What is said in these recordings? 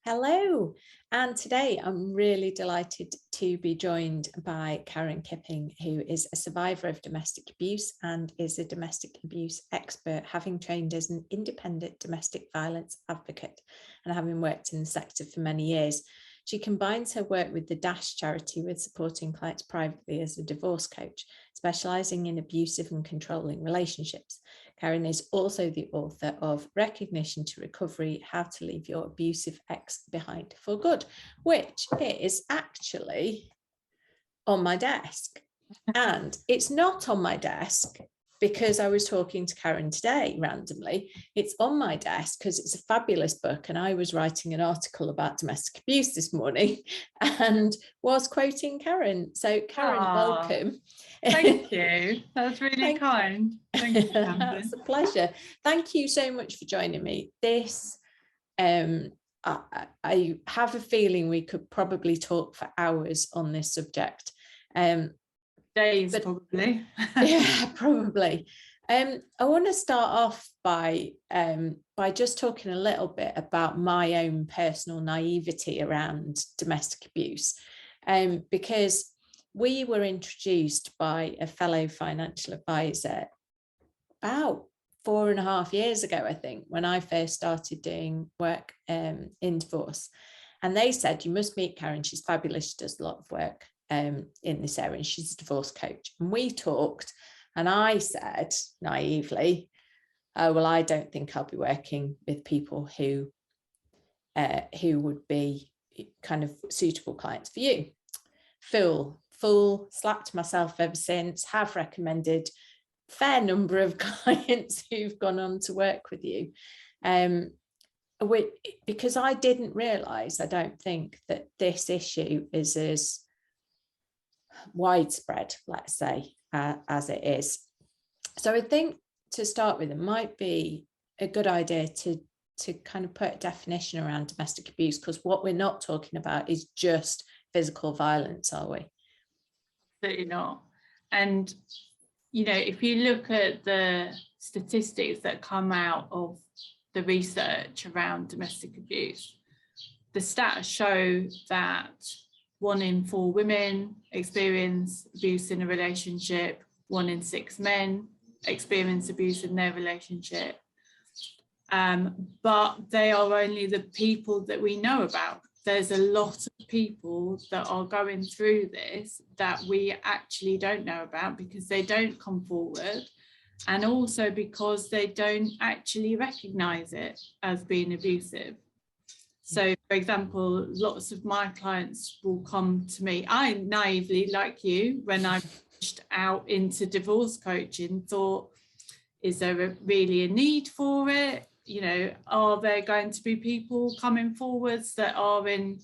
Hello, and today I'm really delighted to be joined by Caron Kipping, who is a survivor of domestic abuse and is a domestic abuse expert, having trained as an independent domestic violence advocate and having worked in the sector for many years. She combines her work with the Dash charity with supporting clients privately as a divorce coach, specialising in abusive and controlling relationships. Caron is also the author of Recognition to Recovery: How to Leave Your Abusive Ex Behind for Good, which is actually on my desk. And it's not on my desk because I was talking to Caron today randomly. It's on my desk because it's a fabulous book, and I was writing an article about domestic abuse this morning and was quoting Caron. So Caron, welcome. Thank you. That's really kind. Thank you, Tamsin. It's a pleasure. Thank you so much for joining me. This, I have a feeling we could probably talk for hours on this subject. Days, probably. Yeah, probably. I want to start off by just talking a little bit about my own personal naivety around domestic abuse, because we were introduced by a fellow financial advisor about 4.5 years ago, I think, when I first started doing work in divorce. And they said, you must meet Caron. She's fabulous. She does a lot of work in this area, and she's a divorce coach. And we talked, and I said naively, oh, well, I don't think I'll be working with people who would be kind of suitable clients for you. Fool, slapped myself ever since, have recommended a fair number of clients who've gone on to work with you. Because I didn't realise, I don't think, that this issue is as widespread, let's say, as it is. So I think to start with, it might be a good idea to kind of put a definition around domestic abuse, because what we're not talking about is just physical violence, are we? Absolutely not. And, you know, if you look at the statistics that come out of the research around domestic abuse, the stats show that 1 in 4 women experience abuse in a relationship, 1 in 6 men experience abuse in their relationship. But they are only the people that we know about. There's a lot of people that are going through this that we actually don't know about because they don't come forward, and also because they don't actually recognise it as being abusive. So, for example, lots of my clients will come to me. I naively, like you, when I pushed out into divorce coaching, thought, is there really a need for it? You know, are there going to be people coming forwards that are in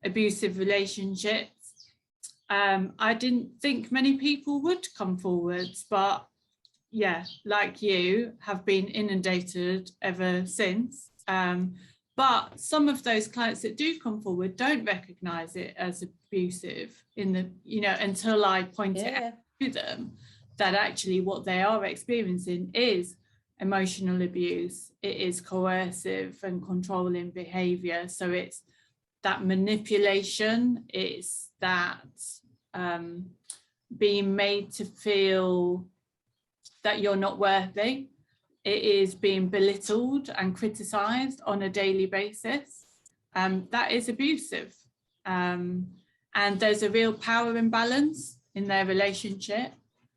abusive relationships? I didn't think many people would come forwards, but yeah, like you, have been inundated ever since. But some of those clients that do come forward don't recognise it as abusive until I point it out to them that actually what they are experiencing is emotional abuse. It is coercive and controlling behaviour. So it's that manipulation, it's that being made to feel that you're not worthy. It is being belittled and criticised on a daily basis. That is abusive. And there's a real power imbalance in their relationship.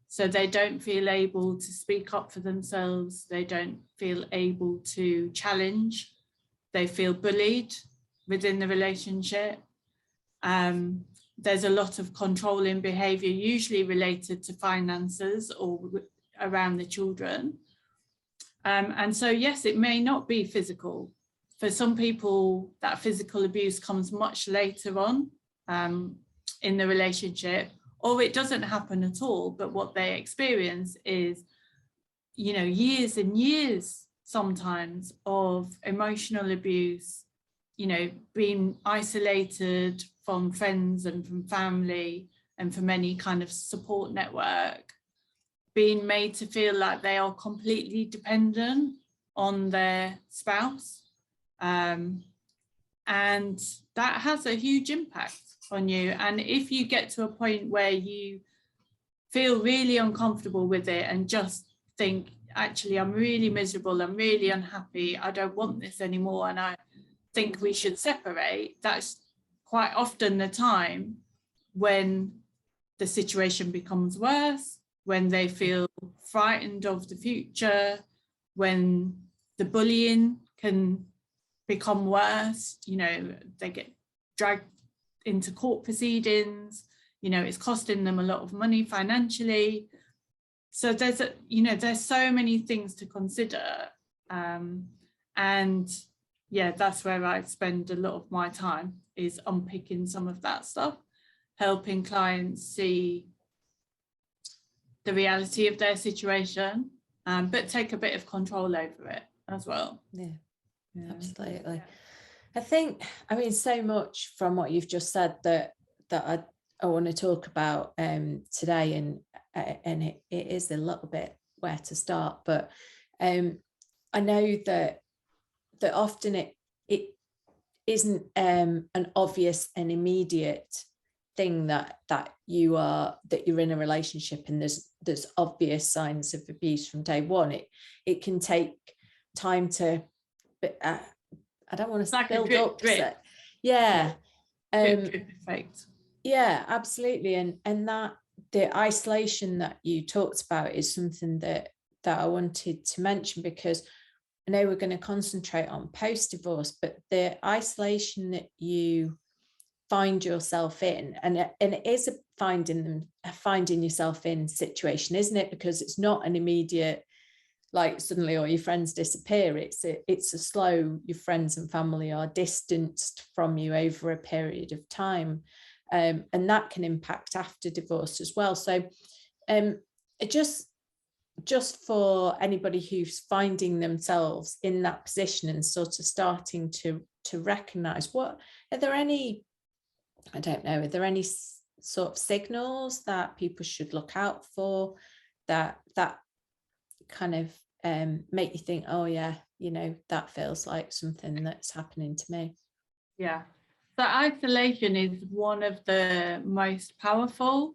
So they don't feel able to speak up for themselves. They don't feel able to challenge. They feel bullied within the relationship. There's a lot of controlling behaviour, usually related to finances or around the children. And so, yes, it may not be physical. For some people, that physical abuse comes much later on in the relationship, or it doesn't happen at all. But what they experience is, you know, years and years sometimes of emotional abuse, you know, being isolated from friends and from family and from any kind of support network, being made to feel like they are completely dependent on their spouse, And that has a huge impact on you. And if you get to a point where you feel really uncomfortable with it and just think, actually, I'm really miserable, I'm really unhappy, I don't want this anymore, and I think we should separate, that's quite often the time when the situation becomes worse, when they feel frightened of the future, when the bullying can become worse, you know, they get dragged into court proceedings, you know, it's costing them a lot of money financially. So there's a, you know, there's so many things to consider. And yeah, that's where I spend a lot of my time, is unpicking some of that stuff, helping clients see the reality of their situation, but take a bit of control over it as well. Yeah, absolutely. I think, I mean, so much from what you've just said that I want to talk about today, and it is a little bit where to start, but I know that often it isn't an obvious and immediate thing that you're in a relationship and there's obvious signs of abuse from day one. It can take time to, I don't want to like build up. Drip. Yeah. Drip effect. Yeah, absolutely. And that the isolation that you talked about is something that I wanted to mention, because I know we're going to concentrate on post-divorce, but the isolation that you find yourself in, and it is a finding yourself in situation, isn't it? Because it's not an immediate, like suddenly all your friends disappear. It's a slow, your friends and family are distanced from you over a period of time. And that can impact after divorce as well. So just for anybody who's finding themselves in that position and sort of starting to recognize, what are there any, I don't know, are there any sort of signals that people should look out for that kind of make you think, oh yeah, you know, that feels like something that's happening to me? Yeah, so isolation is one of the most powerful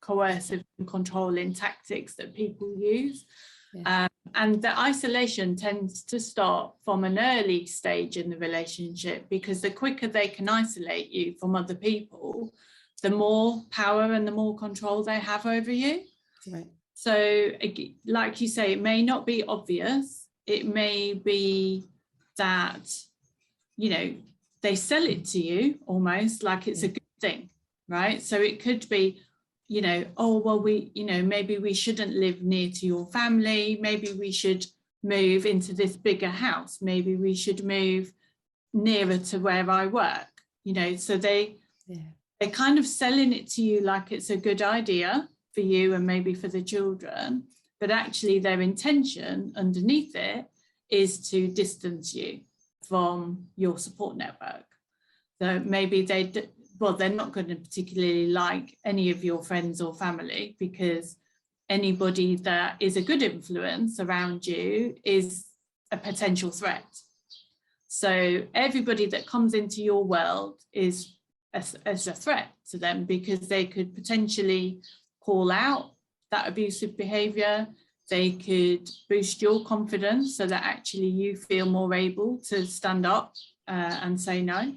coercive and controlling tactics that people use. Yeah. And the isolation tends to start from an early stage in the relationship, because the quicker they can isolate you from other people, the more power and the more control they have over you. Right. So like you say, it may not be obvious. It may be that, you know, they sell it to you almost like it's a good thing, right? So it could be, you know, oh, well, maybe we shouldn't live near to your family. Maybe we should move into this bigger house. Maybe we should move nearer to where I work, you know. So they're kind of selling it to you like it's a good idea for you and maybe for the children, but actually their intention underneath it is to distance you from your support network. So maybe they're not going to particularly like any of your friends or family, because anybody that is a good influence around you is a potential threat. So everybody that comes into your world is a threat to them, because they could potentially call out that abusive behavior. They could boost your confidence so that actually you feel more able to stand up and say no.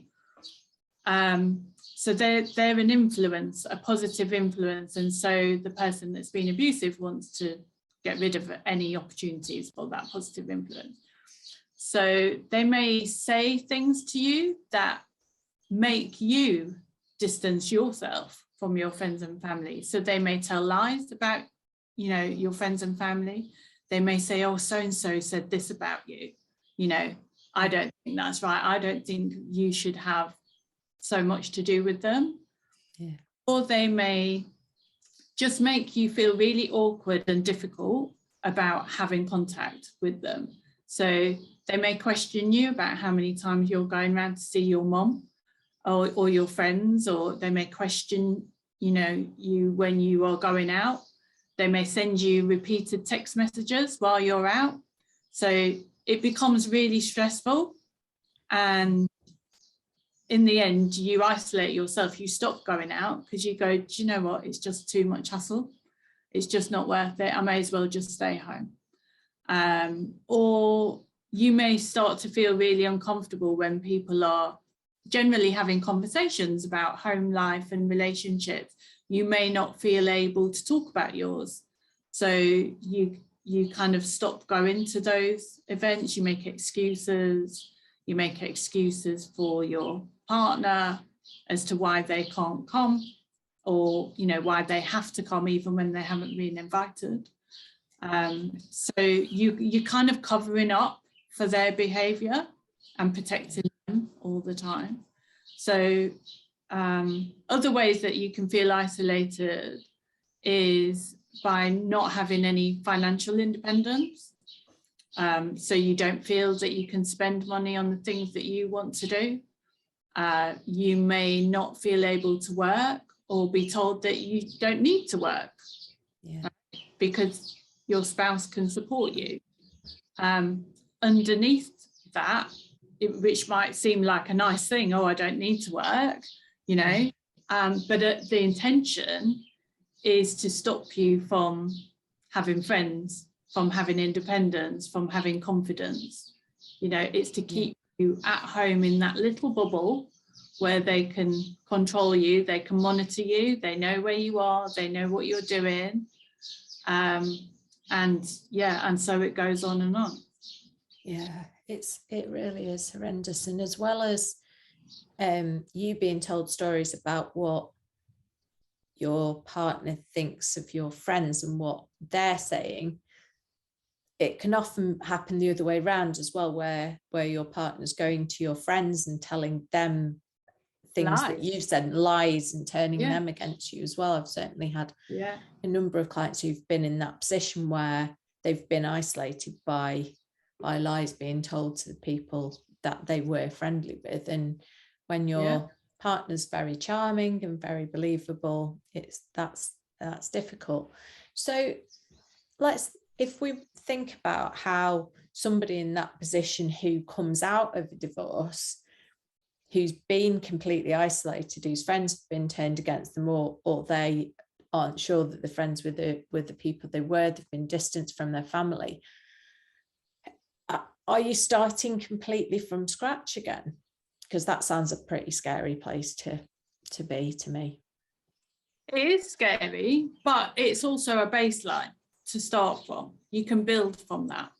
So they're an influence, a positive influence. And so the person that's been abusive wants to get rid of any opportunities for that positive influence. So they may say things to you that make you distance yourself from your friends and family. So they may tell lies about, you know, your friends and family. They may say, oh, so-and-so said this about you. You know, I don't think that's right. I don't think you should have so much to do with them. Yeah. Or they may just make you feel really awkward and difficult about having contact with them. So they may question you about how many times you're going around to see your mom or your friends, or they may question, you know, you when you are going out. They may send you repeated text messages while you're out. So it becomes really stressful, and in the end, you isolate yourself, you stop going out because you go, do you know what, it's just too much hassle. It's just not worth it. I may as well just stay home. Or you may start to feel really uncomfortable when people are generally having conversations about home life and relationships. You may not feel able to talk about yours. So you kind of stop going to those events. You make excuses. You make excuses for your partner as to why they can't come, or, you know, why they have to come even when they haven't been invited. So you're kind of covering up for their behaviour and protecting them all the time. So other ways that you can feel isolated is by not having any financial independence. So you don't feel that you can spend money on the things that you want to do. You may not feel able to work, or be told that you don't need to work, because your spouse can support you. Underneath that, which might seem like a nice thing, oh, I don't need to work, you know, but the intention is to stop you from having friends, from having independence, from having confidence. You know, it's to keep you at home in that little bubble where they can control you, they can monitor you, they know where you are, they know what you're doing. And so it goes on and on. Yeah, it really is horrendous. And as well as you being told stories about what your partner thinks of your friends and what they're saying, it can often happen the other way around as well, where your partner's going to your friends and telling them things that you've said, lies, and turning them against you as well. I've certainly had a number of clients who've been in that position where they've been isolated by lies being told to the people that they were friendly with. And when your partner's very charming and very believable, that's difficult. So if we think about how somebody in that position who comes out of a divorce, who's been completely isolated, whose friends have been turned against them, or they aren't sure that they're friends with the people they were, they've been distanced from their family. Are you starting completely from scratch again? Because that sounds a pretty scary place to be to me. It is scary, but it's also a baseline to start from. You can build from that.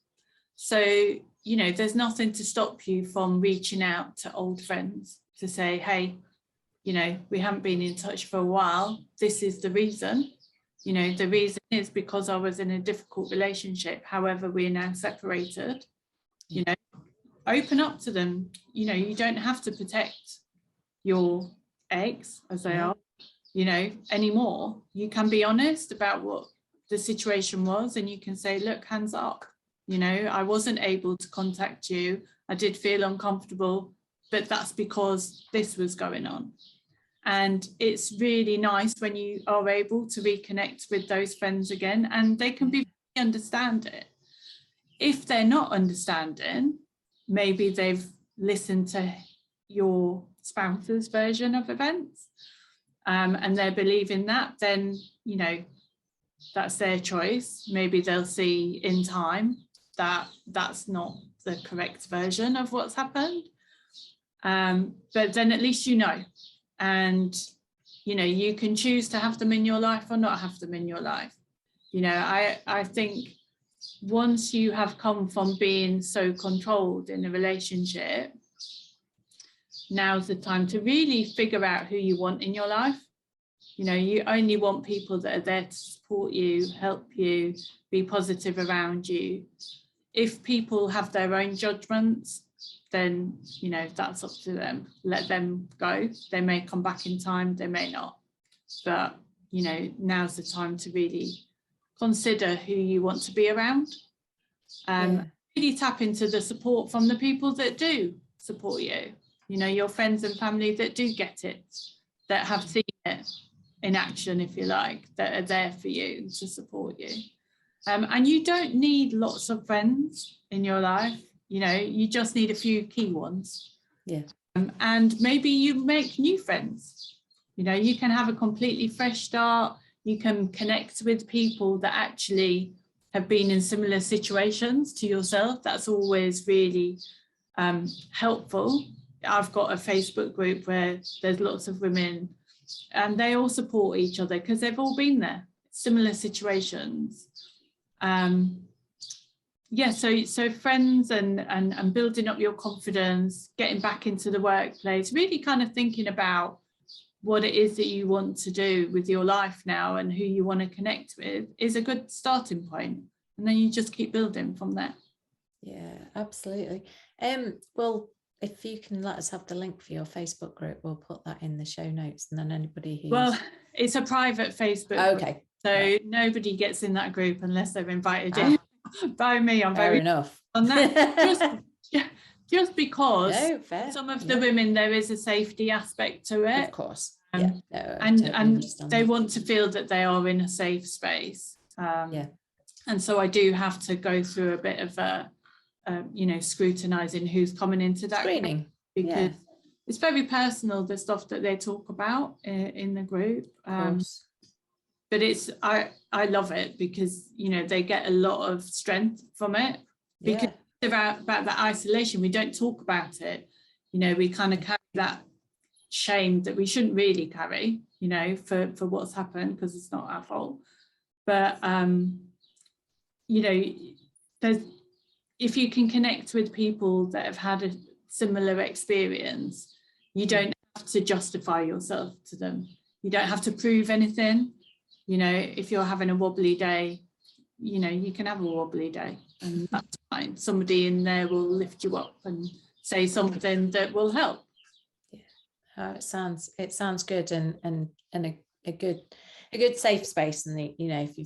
So, you know, there's nothing to stop you from reaching out to old friends to say, hey, you know, we haven't been in touch for a while. This is the reason. You know, the reason is because I was in a difficult relationship. However, we're now separated. You know, open up to them. You know, you don't have to protect your ex, as they are, you know, anymore. You can be honest about what the situation was, and you can say, look, hands up. You know, I wasn't able to contact you. I did feel uncomfortable, but that's because this was going on. And it's really nice when you are able to reconnect with those friends again, and they can be understand it. If they're not understanding, maybe they've listened to your spouse's version of events, and they're believing that, then, you know, that's their choice. Maybe they'll see in time that that's not the correct version of what's happened. But then at least you know, and, you know, you can choose to have them in your life or not have them in your life. You know, I think once you have come from being so controlled in a relationship, now's the time to really figure out who you want in your life. You know, you only want people that are there to support you, help you, be positive around you. If people have their own judgments, then, you know, that's up to them. Let them go. They may come back in time, they may not. But, you know, now's the time to really consider who you want to be around. Really tap into the support from the people that do support you. You know, your friends and family that do get it, that have seen it in action, if you like, that are there for you to support you. And you don't need lots of friends in your life. You know, you just need a few key ones. And maybe you make new friends. You know, you can have a completely fresh start. You can connect with people that actually have been in similar situations to yourself. That's always really helpful. I've got a Facebook group where there's lots of women, and they all support each other because they've all been there, similar situations. Yeah, so friends and building up your confidence, getting back into the workplace, really kind of thinking about what it is that you want to do with your life now and who you want to connect with is a good starting point. And then you just keep building from there. Yeah, absolutely. Well, if you can let us have the link for your Facebook group, we'll put that in the show notes, and then anybody who's... Well, it's a private Facebook okay group, so right. Nobody gets in that group unless they're invited in by me. I'm fair very enough on that. just because some of the women, there is a safety aspect to it, of course. And they want to feel that they are in a safe space. And so I do have to go through a bit of a scrutinizing who's coming into that screening, because it's very personal, the stuff that they talk about in the group. But it's I love it because, you know, they get a lot of strength from it, because about that isolation, we don't talk about it. You know, we kind of carry that shame that we shouldn't really carry, you know, for what's happened, because it's not our fault. But you know, if you can connect with people that have had a similar experience, you don't have to justify yourself to them. You don't have to prove anything. You know, if you're having a wobbly day, you know, you can have a wobbly day, and that's fine. Somebody in there will lift you up and say something that will help. It sounds good, and a good safe space. And you know, if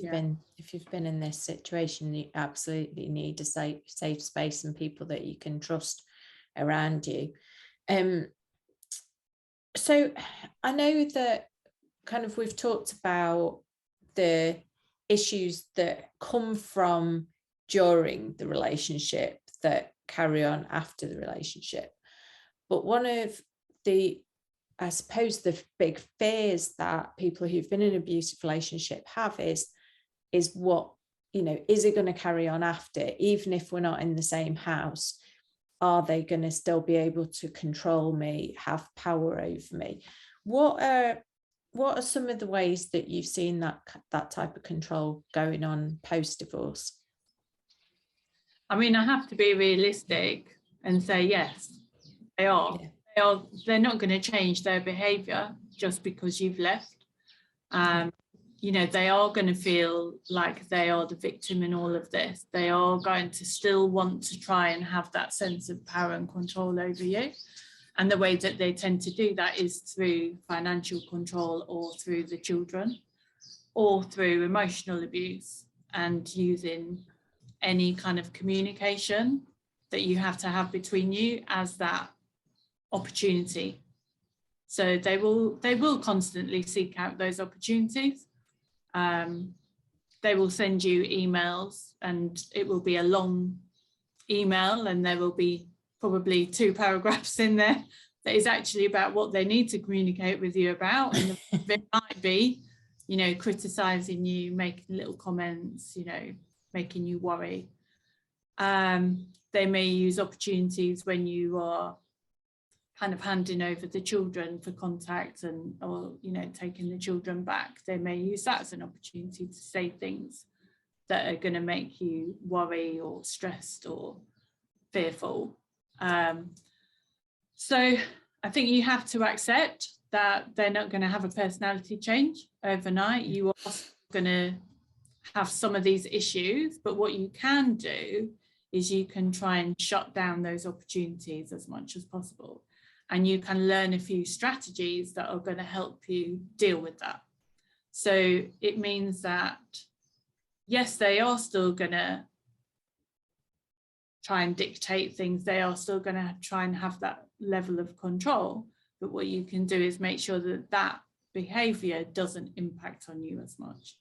you've been in this situation, you absolutely need a safe space and people that you can trust around you. So I know that kind of we've talked about the issues that come from during the relationship that carry on after the relationship, but one of the, I suppose, the big fears that people who've been in an abusive relationship have is what, you know, is it going to carry on after, even if we're not in the same house? Are they going to still be able to control me, have power over me? What are some of the ways that you've seen that type of control going on post-divorce? I mean, I have to be realistic and say, yes, they are. Yeah. They're not going to change their behaviour just because you've left. You know, they are going to feel like they are the victim in all of this. They are going to still want to try and have that sense of power and control over you. And the way that they tend to do that is through financial control, or through the children, or through emotional abuse, and using any kind of communication that you have to have between you as that opportunity. So they will constantly seek out those opportunities. They will send you emails, and it will be a long email, and there will be probably 2 paragraphs in there that is actually about what they need to communicate with you about. And it might be, you know, criticizing you, making little comments, you know, making you worry. They may use opportunities when you are kind of handing over the children for contact, or you know, taking the children back. They may use that as an opportunity to say things that are going to make you worry or stressed or fearful. So I think you have to accept that they're not going to have a personality change overnight. You are going to have some of these issues, but what you can do is you can try and shut down those opportunities as much as possible. And you can learn a few strategies that are going to help you deal with that. So it means that, yes, they are still going to try and dictate things. They are still going to try and have that level of control. But what you can do is make sure that that behavior doesn't impact on you as much.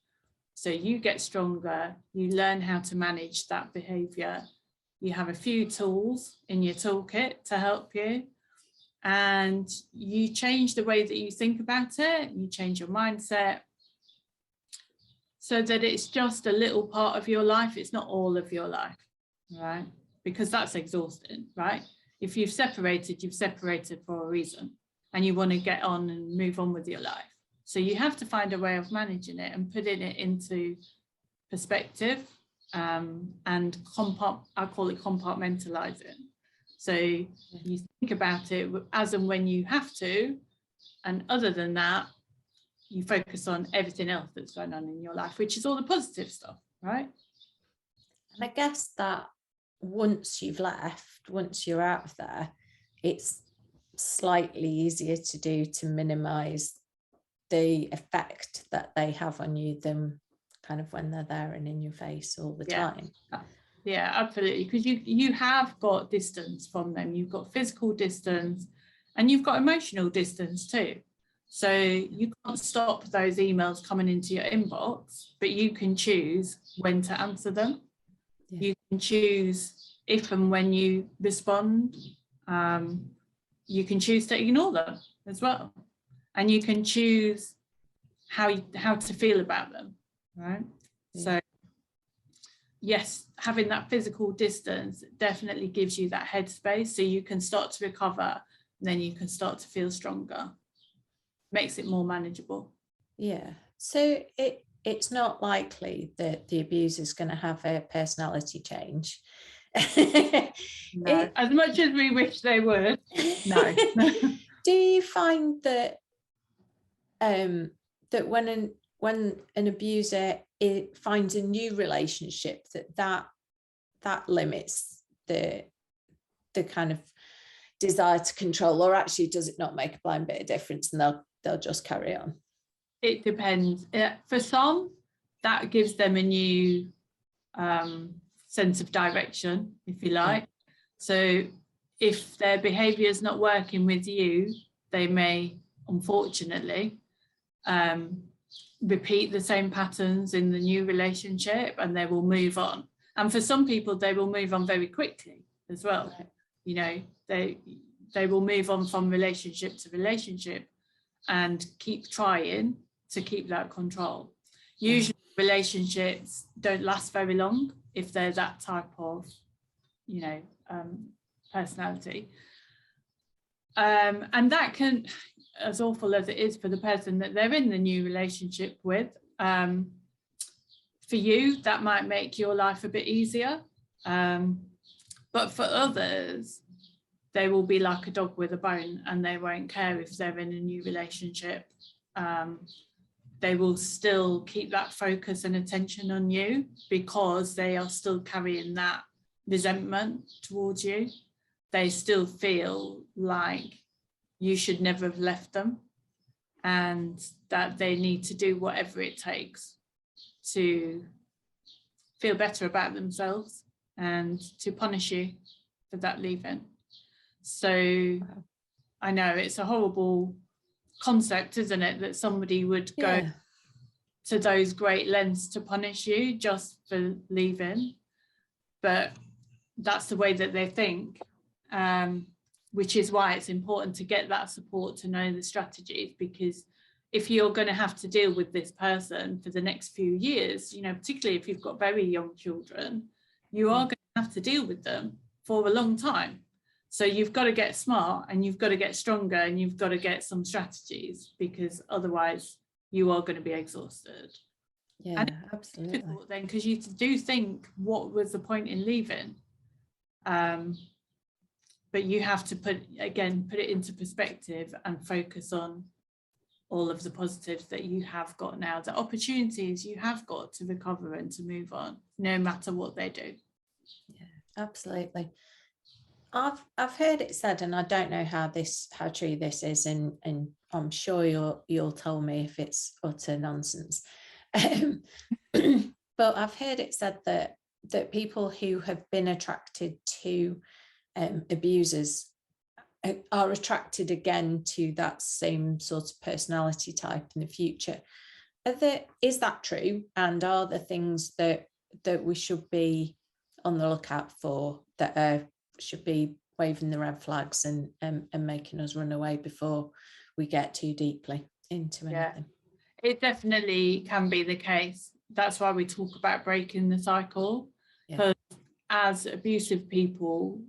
So you get stronger, you learn how to manage that behavior. You have a few tools in your toolkit to help you. and you change the way that you think about it, you change your mindset so that it's just a little part of your life. It's not all of your life, right? Because that's exhausting, right? If you've separated for a reason, and you want to get on and move on with your life. So you have to find a way of managing it and putting it into perspective, and I call it compartmentalizing. So you think about it as and when you have to, and other than that, you focus on everything else that's going on in your life, which is all the positive stuff, right? And I guess that once you've left, once you're out of there, it's slightly easier to do to minimize the effect that they have on you than kind of when they're there and in your face all the time. Yeah, absolutely. Because you have got distance from them. You've got physical distance and you've got emotional distance too. So you can't stop those emails coming into your inbox, but you can choose when to answer them. Yeah. You can choose if and when you respond. You can choose to ignore them as well. And you can choose how to feel about them, right? Yeah. So yes, having that physical distance definitely gives you that headspace so you can start to recover, and then you can start to feel stronger. Makes it more manageable. Yeah. So it's not likely that the abuser is going to have a personality change. No, as much as we wish they would. No. Do you find that that when an abuser finds a new relationship, that limits the kind of desire to control, or actually does it not make a blind bit of difference and they'll just carry on? It depends. For some, that gives them a new sense of direction, if you like. Yeah. So if their behavior is not working with you, they may, unfortunately, repeat the same patterns in the new relationship, and they will move on. And for some people, they will move on very quickly as well. Right. You know, they will move on from relationship to relationship and keep trying to keep that control. Usually relationships don't last very long if they're that type of, you know, personality. And that can, as awful as it is for the person that they're in the new relationship with, for you, that might make your life a bit easier. But for others, they will be like a dog with a bone, and they won't care if they're in a new relationship. They will still keep that focus and attention on you because they are still carrying that resentment towards you. They still feel like you should never have left them, and that they need to do whatever it takes to feel better about themselves and to punish you for that leaving. So I know it's a horrible concept, isn't it, that somebody would go to those great lengths to punish you just for leaving, but that's the way that they think, which is why it's important to get that support, to know the strategies, because if you're going to have to deal with this person for the next few years, you know, particularly if you've got very young children, you are going to have to deal with them for a long time. So you've got to get smart, and you've got to get stronger, and you've got to get some strategies, because otherwise you are going to be exhausted. Yeah, and absolutely. It's difficult then, because you do think, what was the point in leaving? But you have to put it into perspective and focus on all of the positives that you have got now, the opportunities you have got to recover and to move on, no matter what they do. Yeah, absolutely. I've heard it said, and I don't know how true this is, and I'm sure you'll tell me if it's utter nonsense. But I've heard it said that people who have been attracted to abusers are attracted again to that same sort of personality type in the future. Is that true? And are there things that we should be on the lookout for, that should be waving the red flags and making us run away before we get too deeply into anything. It definitely can be the case. That's why we talk about breaking the cycle, because as abusive people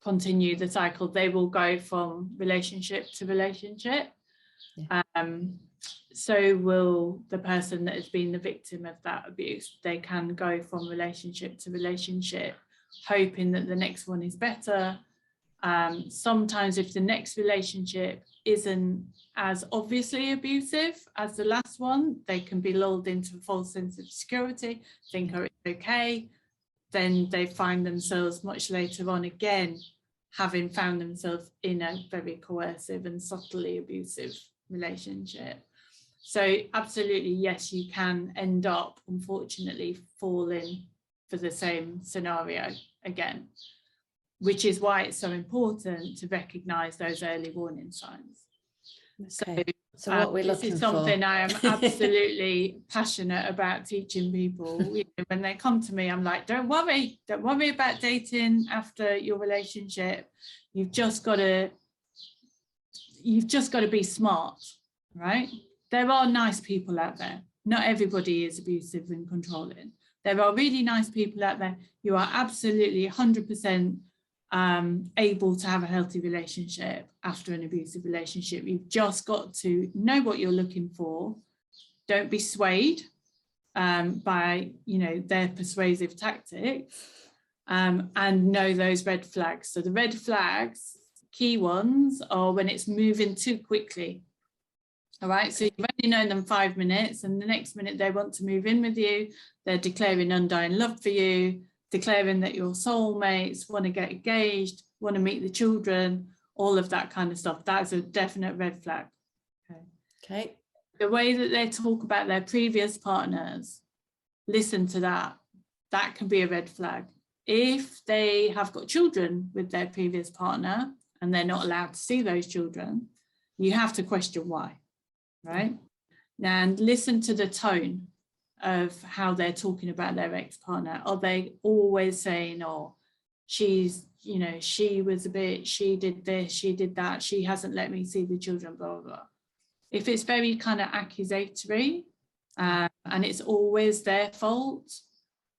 continue the cycle, they will go from relationship to relationship. So will the person that has been the victim of that abuse. They can go from relationship to relationship, hoping that the next one is better. Sometimes if the next relationship isn't as obviously abusive as the last one, they can be lulled into a false sense of security, think, oh, it's okay. Then they find themselves much later on again, having found themselves in a very coercive and subtly abusive relationship. So absolutely, yes, you can end up, unfortunately, falling for the same scenario again, which is why it's so important to recognise those early warning signs. Okay. So what we're looking for. This is something I am absolutely passionate about teaching people. When they come to me, I'm like, don't worry about dating after your relationship. You've just got to be smart, right? There are nice people out there. Not everybody is abusive and controlling. There are really nice people out there. You are absolutely 100% able to have a healthy relationship after an abusive relationship. You've just got to know what you're looking for. Don't be swayed by their persuasive tactics, and know those red flags. So the red flags, key ones, are when it's moving too quickly. All right, so you've only known them 5 minutes, and the next minute they want to move in with you. They're declaring undying love for you, declaring that you're soulmates, want to get engaged, want to meet the children, all of that kind of stuff. That's a definite red flag. Okay. The way that they talk about their previous partners, listen to that. That can be a red flag. If they have got children with their previous partner and they're not allowed to see those children, you have to question why, right? And listen to the tone of how they're talking about their ex-partner. Are they always saying, oh, she was a bit, she did this, she did that, she hasn't let me see the children, blah, blah, blah. If it's very kind of accusatory and it's always their fault,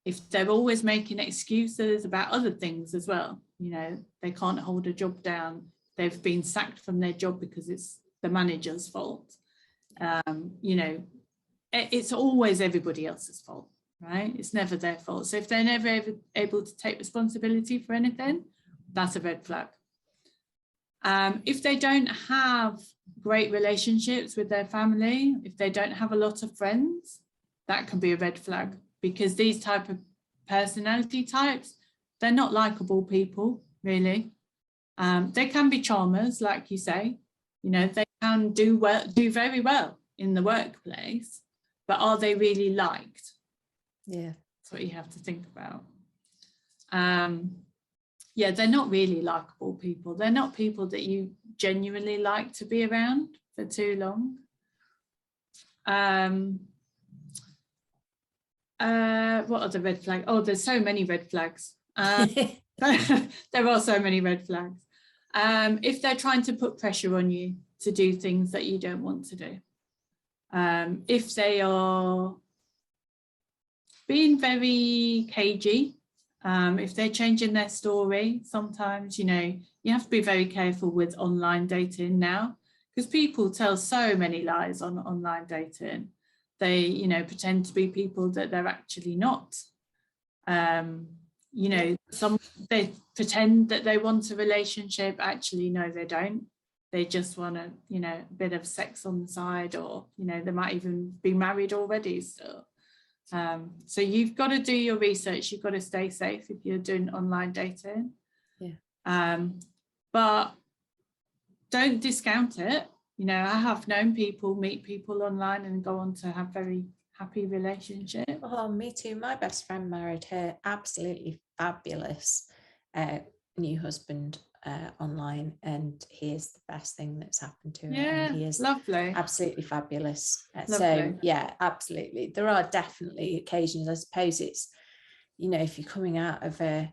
if they're always making excuses about other things as well, they can't hold a job down, they've been sacked from their job because it's the manager's fault, it's always everybody else's fault, right? It's never their fault. So if they're never able to take responsibility for anything, that's a red flag. If they don't have great relationships with their family, if they don't have a lot of friends, that can be a red flag, because these type of personality types, they're not likable people, really. They can be charmers, like you say, they can do very well in the workplace, but are they really liked? Yeah, that's what you have to think about. They're not really likable people. They're not people that you genuinely like to be around for too long. What are the red flags? Oh, there's so many red flags. There are so many red flags. If they're trying to put pressure on you to do things that you don't want to do. If they are being very cagey, if they're changing their story, sometimes, you have to be very careful with online dating now, because people tell so many lies on online dating. They, pretend to be people that they're actually not. Some they pretend that they want a relationship. Actually, no, they don't. They just want a bit of sex on the side, or, they might even be married already still. So you've got to do your research. You've got to stay safe if you're doing online dating. But don't discount it. I have known people meet people online and go on to have very happy relationships. Oh, me too. My best friend married her absolutely fabulous new husband online, and he is the best thing that's happened to her. And he is lovely, absolutely fabulous. So yeah, absolutely. There are definitely occasions, I suppose it's, if you're coming out of a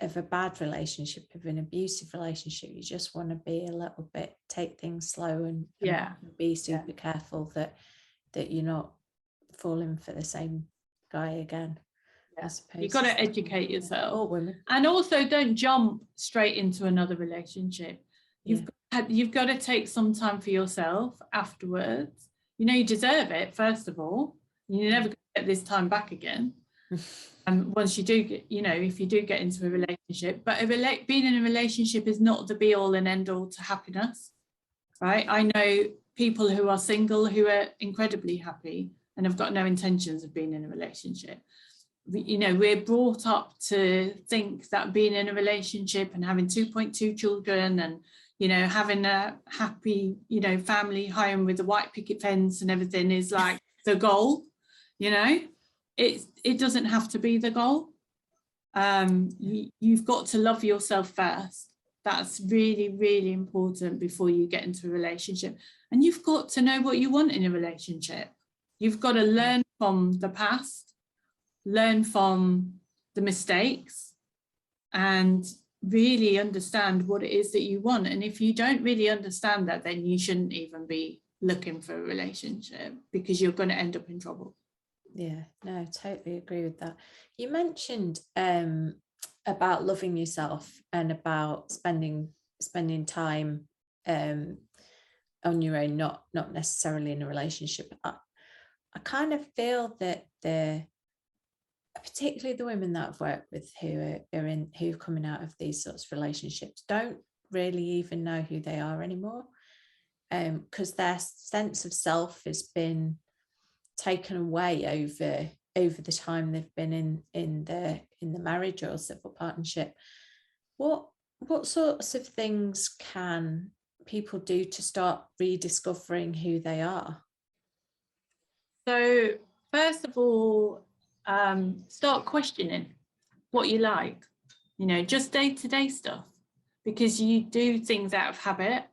a bad relationship, of an abusive relationship, you just want to be a little bit, take things slow and be super careful that you're not falling for the same guy again. I suppose you've got to educate yourself. All women. And also don't jump straight into another relationship. You've got to take some time for yourself afterwards. You know, you deserve it, first of all. You're never going to get this time back again. And once you do get, you know, if you do get into a relationship, but being in a relationship is not the be all and end all to happiness, right? I know people who are single who are incredibly happy and have got no intentions of being in a relationship. You know, we're brought up to think that being in a relationship and having 2.2 children and, you know, having a happy, you know, family home with a white picket fence and everything is like the goal. You know, it doesn't have to be the goal. You've got to love yourself first. That's really, really important before you get into a relationship. And you've got to know what you want in a relationship. You've got to learn from the past, learn from the mistakes, and really understand what it is that you want. And if you don't really understand that, then you shouldn't even be looking for a relationship, because you're going to end up in trouble. Yeah, no, totally agree with that. You mentioned about loving yourself and about spending time on your own, not necessarily in a relationship. I kind of feel that particularly the women that I've worked with who are coming out of these sorts of relationships don't really even know who they are anymore, because their sense of self has been taken away over the time they've been in the marriage or civil partnership. What sorts of things can people do to start rediscovering who they are? So first of all, start questioning what you like, you know, just day-to-day stuff, because you do things out of habit,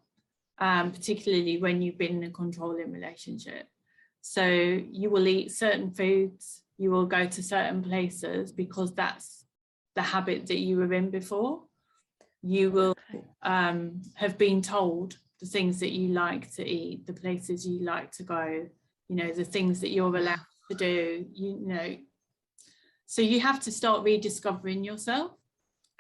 particularly when you've been in a controlling relationship. So you will eat certain foods, you will go to certain places because that's the habit that you were in before. You will have been told the things that you like to eat, the places you like to go, you know, the things that you're allowed to do, you know. So you have to start rediscovering yourself.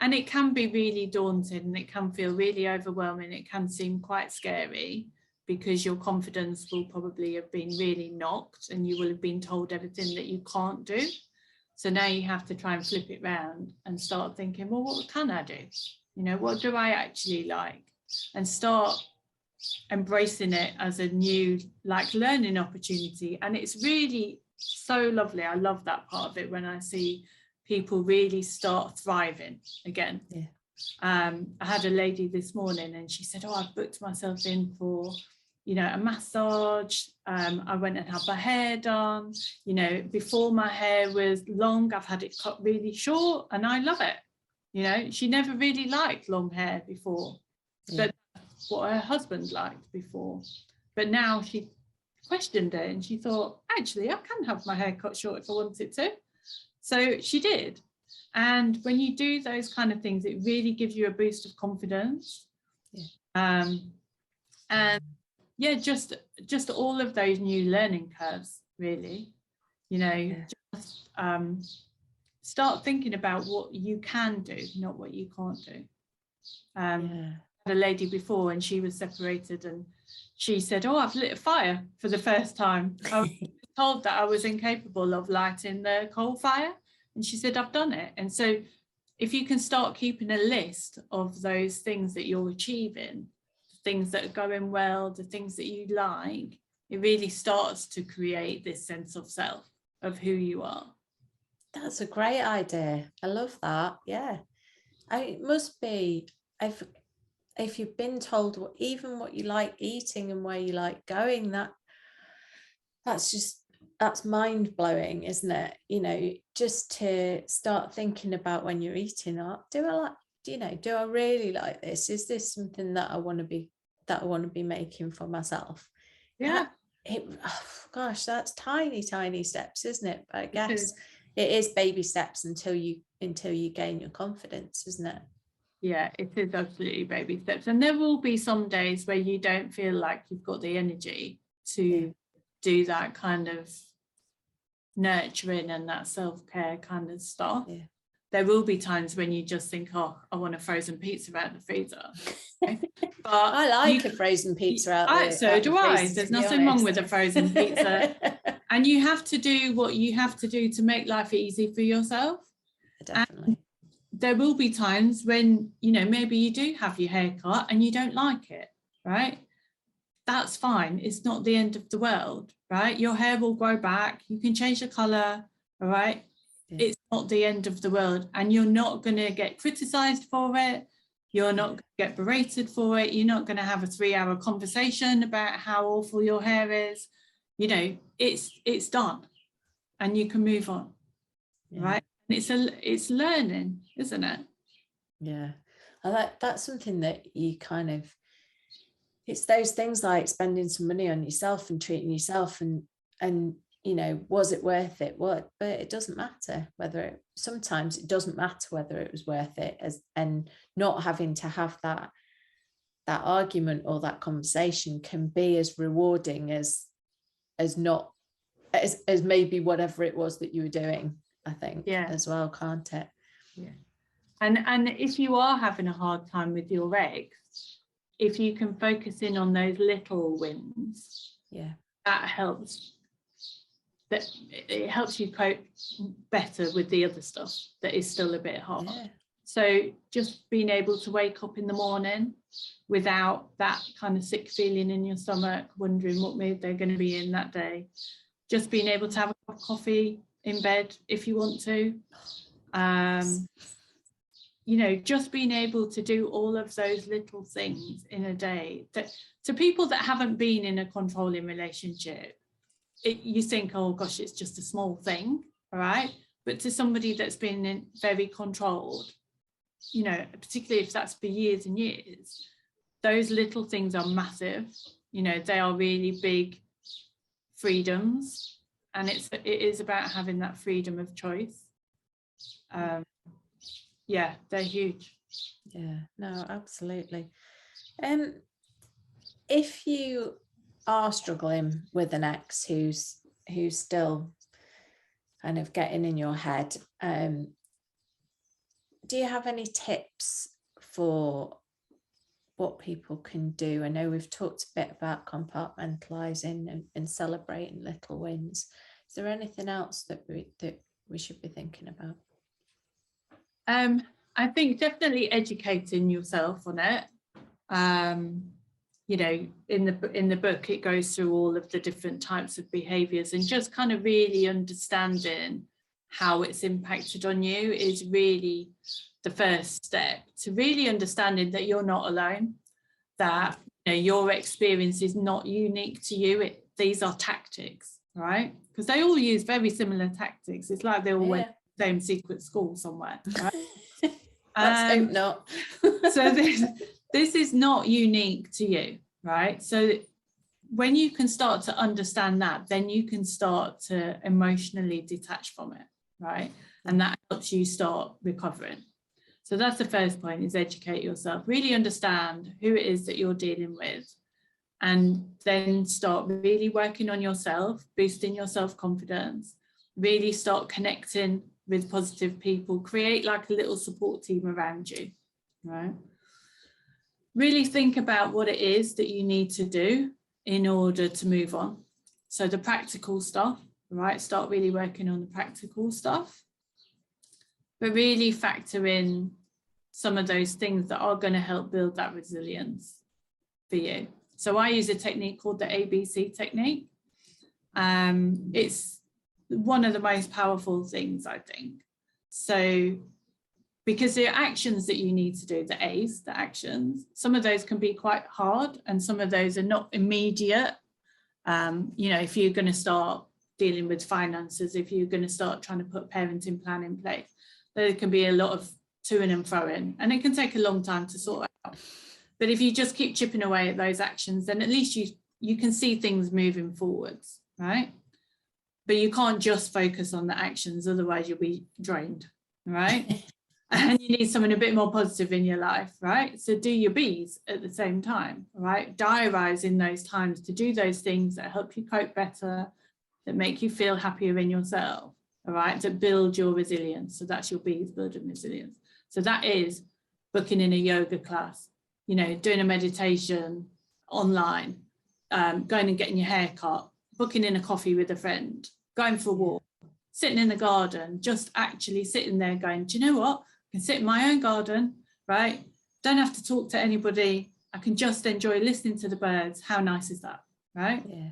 And it can be really daunting and it can feel really overwhelming. It can seem quite scary, because your confidence will probably have been really knocked and you will have been told everything that you can't do. So now you have to try and flip it around and start thinking, well, what can I do? You know, what do I actually like? And start embracing it as a new, like, learning opportunity. And it's really so lovely. I love that part of it, when I see people really start thriving again. Yeah. I had a lady this morning and she said, oh, I've booked myself in for, you know, a massage. I went and had my hair done. You know, before my hair was long, I've had it cut really short and I love it. You know, she never really liked long hair before, but that's what her husband liked before. But now she questioned it and she thought, actually, I can have my hair cut short if I wanted to. So she did. And when you do those kind of things, it really gives you a boost of confidence. And yeah, just all of those new learning curves, really, you know, just start thinking about what you can do, not what you can't do. I had a lady before and she was separated and she said, oh, I've lit a fire for the first time. I was told that I was incapable of lighting the coal fire. And she said, I've done it. And so if you can start keeping a list of those things that you're achieving, things that are going well, the things that you like, it really starts to create this sense of self, of who you are. That's a great idea. I love that. Yeah. It must be, if you've been told even what you like eating and where you like going, that's mind-blowing, isn't it? You know, just to start thinking about when you're eating, do I really like this? Is this something that I want to be making for myself? Gosh, that's tiny steps, isn't it? But I guess it is baby steps until you until you gain your confidence, isn't it? Yeah, it is absolutely baby steps. And there will be some days where you don't feel like you've got the energy to do that kind of nurturing and that self-care kind of stuff. Yeah. There will be times when you just think, oh, I want a frozen pizza out the freezer. But I like a frozen pizza out the so do I. freezer, There's nothing wrong with a frozen pizza. And you have to do what you have to do to make life easy for yourself. Definitely. And there will be times when, you know, maybe you do have your hair cut and you don't like it, right? That's fine. It's not the end of the world, right? Your hair will grow back. You can change the color, all right? Yeah. It's not the end of the world, and you're not going to get criticized for it. You're not going to get berated for it. You're not going to have a 3-hour conversation about how awful your hair is. You know, it's done, and you can move on, right? And it's learning, isn't it? Yeah, that's something that you kind of, it's those things like spending some money on yourself and treating yourself, and you know, was it worth it? What? But it doesn't matter whether sometimes it doesn't matter whether it was worth it, and not having to have that argument or that conversation can be as rewarding as maybe whatever it was that you were doing, I think, as well, can't it? Yeah. And if you are having a hard time with your eggs, if you can focus in on those little wins, that helps. That it helps you cope better with the other stuff that is still a bit hard. So just being able to wake up in the morning without that kind of sick feeling in your stomach, wondering what mood they're going to be in that day, just being able to have a cup of coffee in bed if you want to, you know, just being able to do all of those little things in a day, that to people that haven't been in a controlling relationship, you think, oh gosh, it's just a small thing, all right? But to somebody that's been very controlled, you know, particularly if that's for years and years, those little things are massive. You know, they are really big freedoms, and it is about having that freedom of choice. Yeah, they're huge. Yeah, no, absolutely. If you are struggling with an ex who's still kind of getting in your head, do you have any tips for what people can do? I know we've talked a bit about compartmentalizing and celebrating little wins. Is there anything else that we should be thinking about? I think definitely educating yourself on it. You know, in the book, it goes through all of the different types of behaviours, and just kind of really understanding how it's impacted on you is really the first step to really understanding that you're not alone, that, you know, your experience is not unique to you. These are tactics, right? Because they all use very similar tactics. It's like they all went to the same secret school somewhere, right? Let's hope not. So this is not unique to you, right? So when you can start to understand that, then you can start to emotionally detach from it, right? And that helps you start recovering. So that's the first point, is educate yourself, really understand who it is that you're dealing with, and then start really working on yourself, boosting your self-confidence, really start connecting with positive people, create like a little support team around you, right? Really think about what it is that you need to do in order to move on. So the practical stuff, right? Start really working on the practical stuff, but really factor in some of those things that are going to help build that resilience for you. So I use a technique called the ABC technique. It's one of the most powerful things, I think. So because the actions that you need to do, the A's, the actions, some of those can be quite hard, and some of those are not immediate. You know, if you're going to start dealing with finances, if you're going to start trying to put a parenting plan in place, there can be a lot of to-ing and fro-ing, and it can take a long time to sort out. But if you just keep chipping away at those actions, then at least you can see things moving forwards, right? But you can't just focus on the actions, otherwise you'll be drained, right? And you need someone a bit more positive in your life, right? So do your B's at the same time, right? Diarise in those times to do those things that help you cope better, that make you feel happier in yourself, all right? To build your resilience. So that's your B's, building resilience. So that is booking in a yoga class, you know, doing a meditation online, going and getting your hair cut, booking in a coffee with a friend, going for a walk, sitting in the garden, just actually sitting there going, do you know what? I can sit in my own garden, right? Don't have to talk to anybody. I can just enjoy listening to the birds. How nice is that, right? Yeah.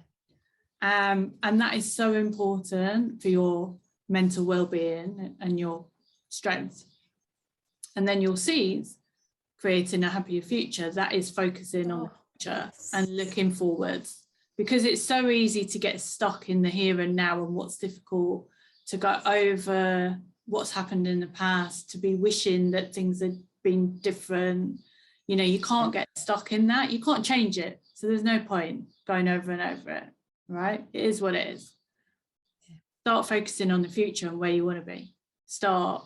And that is so important for your mental well-being and your strength. And then your C's, creating a happier future, that is focusing on the future and looking forwards, because it's so easy to get stuck in the here and now and what's difficult, to go over what's happened in the past, to be wishing that things had been different. You know, you can't get stuck in that. You can't change it. So there's no point going over and over it, right? It is what it is. Start focusing on the future and where you want to be. Start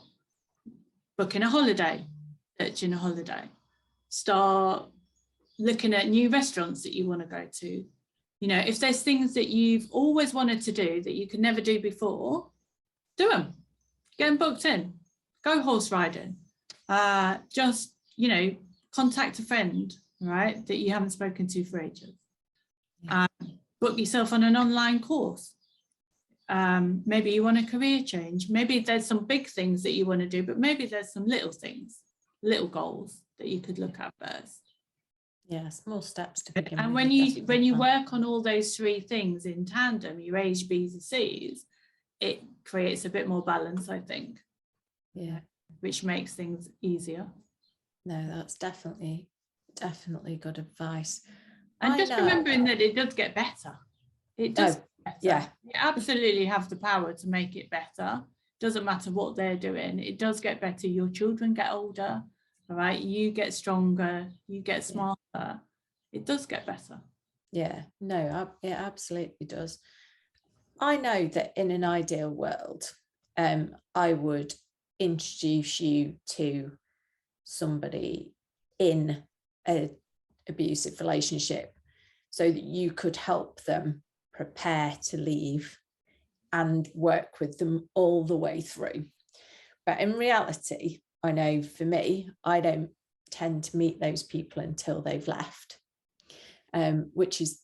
booking a holiday, searching a holiday. Start looking at new restaurants that you want to go to. You know, if there's things that you've always wanted to do that you could never do before, do them. Get them booked in. Go horse riding. Just, you know, contact a friend, right, that you haven't spoken to for ages. Book yourself on an online course. Maybe you want a career change. Maybe there's some big things that you want to do, but maybe there's some little things, little goals that you could look at first. Yeah, small steps to begin with. And when you work on all those three things in tandem, your A's, B's and C's, it creates a bit more balance, I think. Yeah. Which makes things easier. No, that's definitely good advice. And just remembering that it does get better. It does get better. Yeah. You absolutely have the power to make it better. Doesn't matter what they're doing. It does get better. Your children get older, all right? You get stronger, you get smarter. It does get better. Yeah, no, it absolutely does. I know that in an ideal world, I would introduce you to somebody in an abusive relationship so that you could help them prepare to leave and work with them all the way through. But in reality, I know for me, I don't tend to meet those people until they've left, which is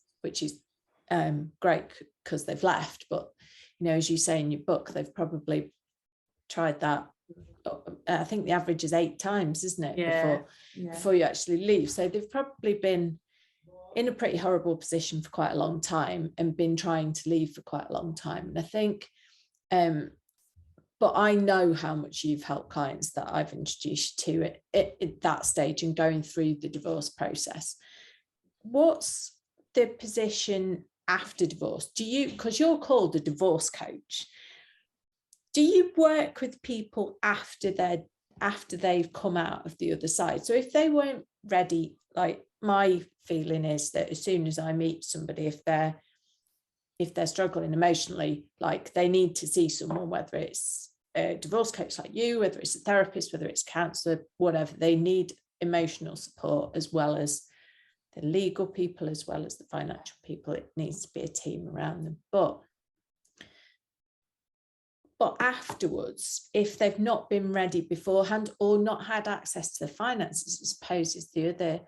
great because they've left. But, you know, as you say in your book, they've probably tried that. I think the average is 8 times, isn't it? Before you actually leave. So they've probably been in a pretty horrible position for quite a long time and been trying to leave for quite a long time. And I think, but I know how much you've helped clients that I've introduced you to at that stage and going through the divorce process. What's the position after divorce? Do you, because you're called a divorce coach, do you work with people after they've come out of the other side? So if they weren't ready, like my feeling is that as soon as I meet somebody, if they're struggling emotionally, like they need to see someone, whether it's a divorce coach like you, whether it's a therapist, whether it's a counsellor, whatever, they need emotional support as well as the legal people, as well as the financial people. It needs to be a team around them. But afterwards, if they've not been ready beforehand or not had access to the finances, I suppose is the other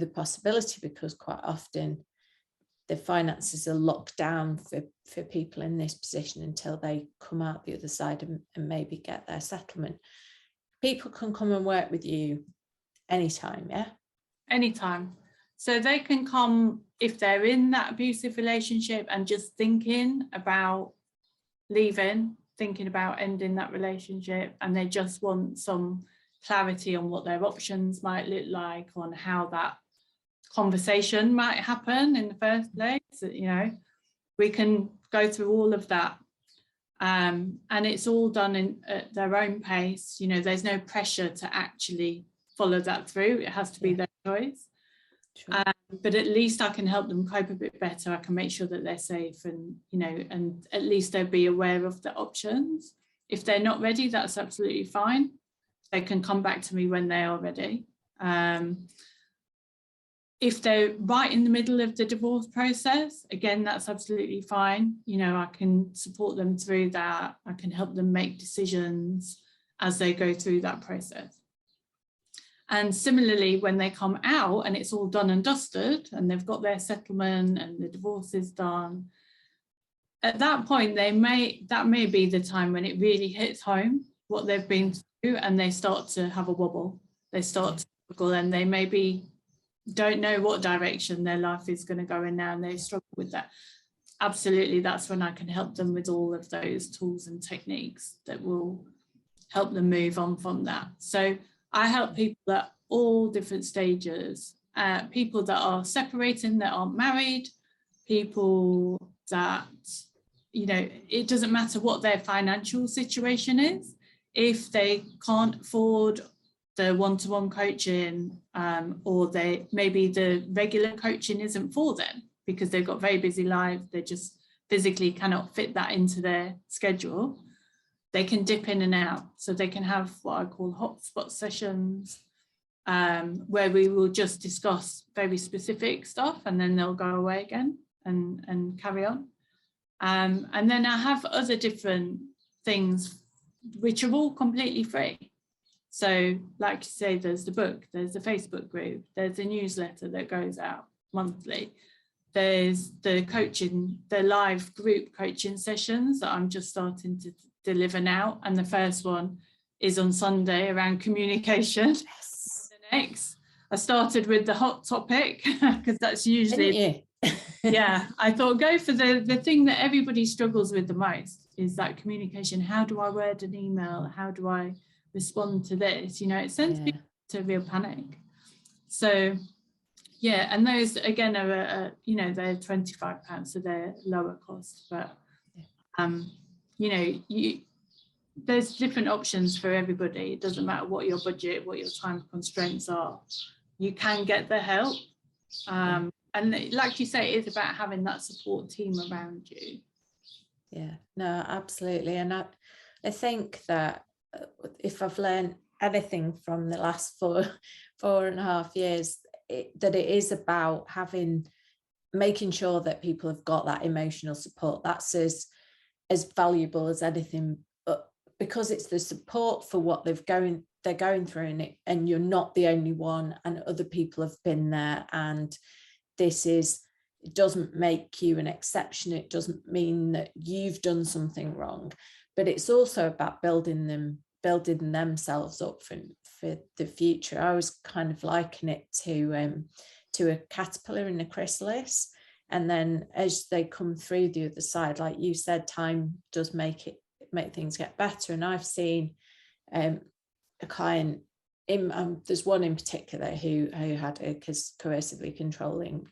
possibility, because quite often the finances are locked down for people in this position until they come out the other side and maybe get their settlement. People can come and work with you anytime, yeah? Anytime. So they can come if they're in that abusive relationship and just thinking about leaving, thinking about ending that relationship, and they just want some clarity on what their options might look like, on how that conversation might happen in the first place. You know, we can go through all of that, and it's all done at their own pace. You know, there's no pressure to actually follow that through. It has to be their choice. Sure. But at least I can help them cope a bit better. I can make sure that they're safe, and you know, and at least they'll be aware of the options. If they're not ready, that's absolutely fine. They can come back to me when they are ready. If they're right in the middle of the divorce process, again, that's absolutely fine. You know, I can support them through that. I can help them make decisions as they go through that process. And similarly, when they come out and it's all done and dusted and they've got their settlement and the divorce is done, at that point, that may be the time when it really hits home what they've been through, and they start to have a wobble. They start to struggle, and they maybe don't know what direction their life is going to go in now, and they struggle with that. Absolutely, that's when I can help them with all of those tools and techniques that will help them move on from that. So I help people at all different stages, people that are separating, that aren't married, people that, you know, it doesn't matter what their financial situation is. If they can't afford the one-to-one coaching, or maybe the regular coaching isn't for them because they've got very busy lives, they just physically cannot fit that into their schedule, they can dip in and out. So they can have what I call hotspot sessions, where we will just discuss very specific stuff, and then they'll go away again and carry on. And then I have other different things which are all completely free. So like you say, there's the book, there's the Facebook group, there's a newsletter that goes out monthly. There's the coaching, the live group coaching sessions that I'm just starting to deliver now. And the first one is on Sunday around communication. Yes. The next, I started with the hot topic because that's usually, yeah, I thought go for the thing that everybody struggles with the most is that communication. How do I word an email? How do I respond to this? You know, it sends people to real panic. So yeah, and those again are you know, they're £25, so they're lower cost, but you know, there's different options for everybody. It doesn't matter what your budget, what your time constraints are, you can get the help. And like you say, it's about having that support team around you. Yeah, no, absolutely. And I think that if I've learned anything from the last 4.5 years, that it is about making sure that people have got that emotional support. That's as valuable as anything, but because it's the support for what they're going through, and you're not the only one, and other people have been there, and it doesn't make you an exception. It doesn't mean that you've done something wrong, but it's also about building themselves up for the future. I was kind of liken it to a caterpillar in a chrysalis, and then as they come through the other side, like you said, time does make things get better. And I've seen a client there's one in particular who had a coercively controlling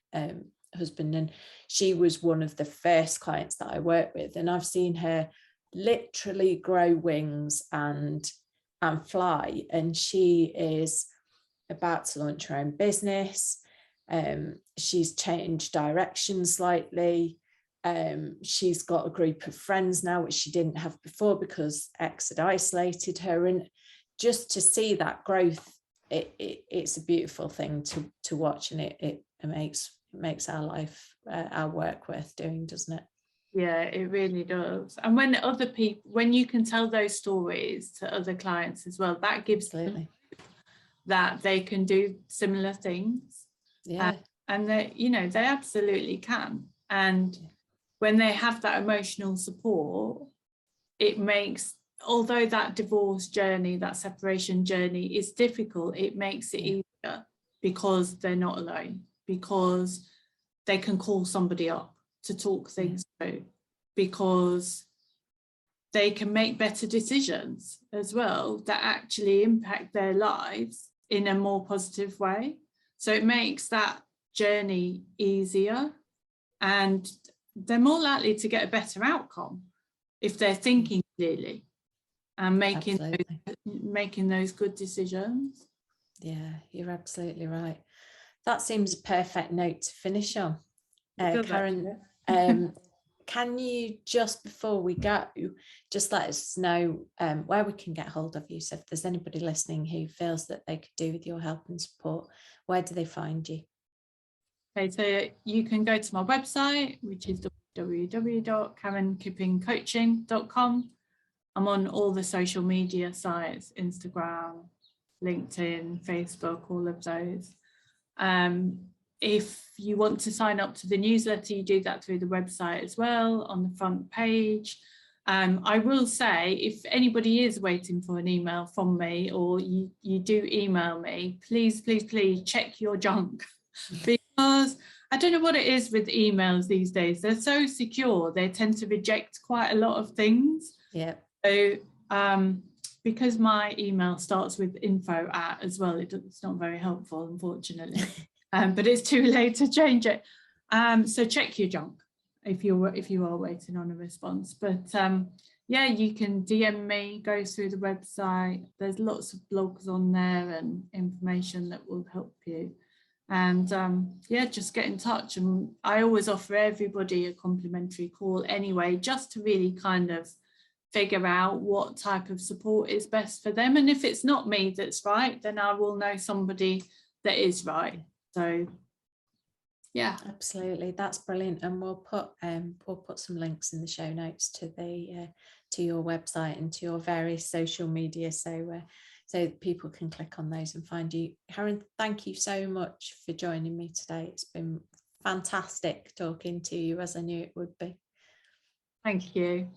husband, and she was one of the first clients that I worked with, and I've seen her literally grow wings and fly, and she is about to launch her own business. She's changed direction slightly. She's got a group of friends now, which she didn't have before because ex had isolated her, and just to see that growth, it's a beautiful thing to watch, and it makes our life, our work worth doing, doesn't it? Yeah, it really does. And when you can tell those stories to other clients as well, that gives them that they can do similar things. Yeah. And that, you know, they absolutely can. And when they have that emotional support, it makes, although that divorce journey, that separation journey is difficult, it makes it easier because they're not alone, because they can call somebody up to talk things through, because they can make better decisions as well that actually impact their lives in a more positive way. So it makes that journey easier, and they're more likely to get a better outcome if they're thinking clearly and making those good decisions. Yeah, you're absolutely right. That seems a perfect note to finish on. Caron, can you, just before we go, just let us know where we can get hold of you? So if there's anybody listening who feels that they could do with your help and support, where do they find you? Okay, so you can go to my website, which is www.caronkippingcoaching.com. I'm on all the social media sites, Instagram, LinkedIn, Facebook, all of those. If you want to sign up to the newsletter, you do that through the website as well, on the front page. I will say, if anybody is waiting for an email from me, or you do email me, please check your junk, because I don't know what it is with emails these days. They're so secure, they tend to reject quite a lot of things. Yeah. So because my email starts with info@ as well, it's not very helpful, unfortunately. But it's too late to change it. So check your junk if you are waiting on a response. But yeah, you can DM me, go through the website. There's lots of blogs on there and information that will help you. And yeah, just get in touch. And I always offer everybody a complimentary call anyway, just to really kind of figure out what type of support is best for them. And if it's not me that's right, then I will know somebody that is right. So yeah, absolutely, that's brilliant. And we'll put some links in the show notes to your website and to your various social media, so people can click on those and find you. Caron, thank you so much for joining me today. It's been fantastic talking to you, as I knew it would be. Thank you.